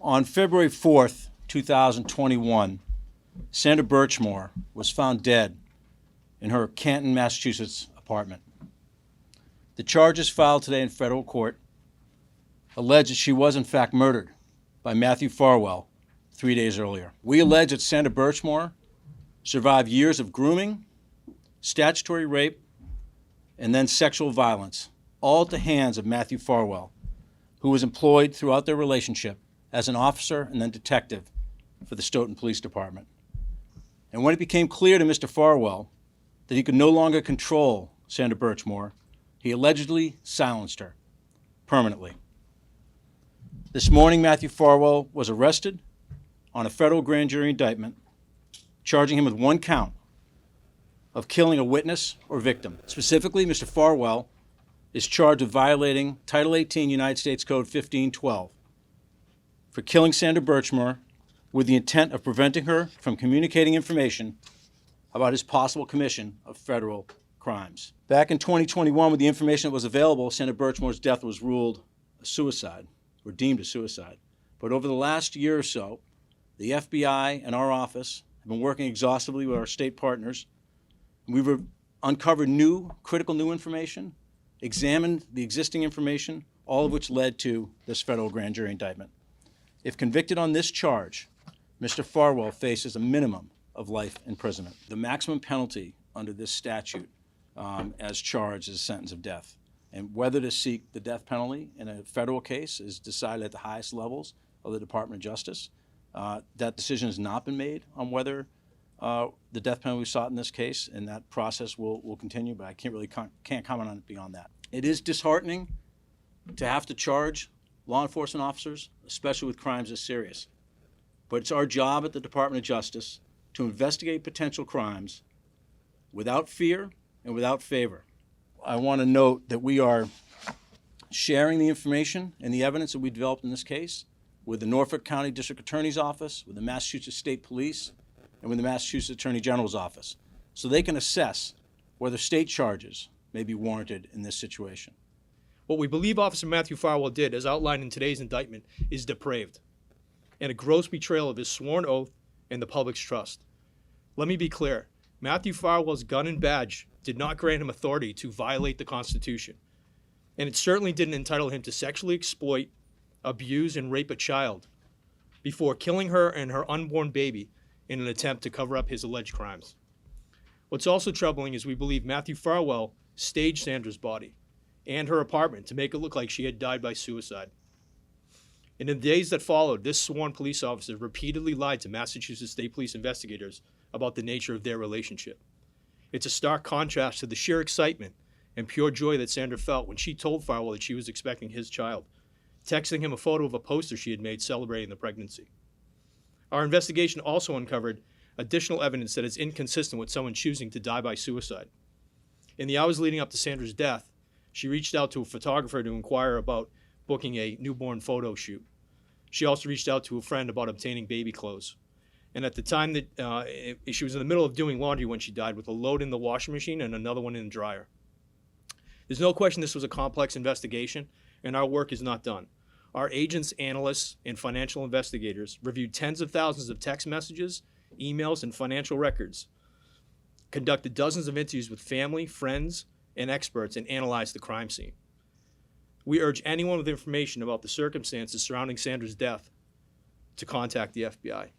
On February 4th, 2021, Sandra Birchmore was found dead in her Canton, Massachusetts apartment. The charges filed today in federal court allege that she was in fact murdered by Matthew Farwell 3 days earlier. We allege that Sandra Birchmore survived years of grooming, statutory rape, and then sexual violence, all at the hands of Matthew Farwell, who was employed throughout their relationship as an officer and then detective for the Stoughton Police Department. And when it became clear to Mr. Farwell that he could no longer control Sandra Birchmore, he allegedly silenced her permanently. This morning, Matthew Farwell was arrested on a federal grand jury indictment, charging him with one count of killing a witness or victim. Specifically, Mr. Farwell is charged with violating Title 18 United States Code 1512 for killing Sandra Birchmore with the intent of preventing her from communicating information about his possible commission of federal crimes. Back in 2021, with the information that was available, Sandra Birchmore's death was ruled a suicide, or deemed a suicide. But over the last year or so, the FBI and our office have been working exhaustively with our state partners. We've uncovered critical new information, examined the existing information, all of which led to this federal grand jury indictment. If convicted on this charge, Mr. Farwell faces a minimum of life imprisonment. The maximum penalty under this statute as charged is a sentence of death. And whether to seek the death penalty in a federal case is decided at the highest levels of the Department of Justice. That decision has not been made on whether the death penalty sought in this case, and that process will continue, but I can't comment on it beyond that. It is disheartening to have to charge law enforcement officers, especially with crimes this serious. But it's our job at the Department of Justice to investigate potential crimes without fear and without favor. I want to note that we are sharing the information and the evidence that we developed in this case with the Norfolk County District Attorney's Office, with the Massachusetts State Police, and with the Massachusetts Attorney General's Office, so they can assess whether state charges may be warranted in this situation. What we believe Officer Matthew Farwell did, as outlined in today's indictment, is depraved and a gross betrayal of his sworn oath and the public's trust. Let me be clear. Matthew Farwell's gun and badge did not grant him authority to violate the Constitution, and it certainly didn't entitle him to sexually exploit, abuse, and rape a child before killing her and her unborn baby in an attempt to cover up his alleged crimes. What's also troubling is we believe Matthew Farwell staged Sandra's body and her apartment to make it look like she had died by suicide. In the days that followed, this sworn police officer repeatedly lied to Massachusetts State Police investigators about the nature of their relationship. It's a stark contrast to the sheer excitement and pure joy that Sandra felt when she told Farwell that she was expecting his child, texting him a photo of a poster she had made celebrating the pregnancy. Our investigation also uncovered additional evidence that is inconsistent with someone choosing to die by suicide. In the hours leading up to Sandra's death, she reached out to a photographer to inquire about booking a newborn photo shoot. She also reached out to a friend about obtaining baby clothes. And at the time that she was in the middle of doing laundry when she died, with a load in the washing machine and another one in the dryer. There's no question this was a complex investigation, and our work is not done. Our agents, analysts, and financial investigators reviewed tens of thousands of text messages, emails, and financial records, conducted dozens of interviews with family, friends, and experts, and analyzed the crime scene. We urge anyone with information about the circumstances surrounding Sandra's death to contact the FBI.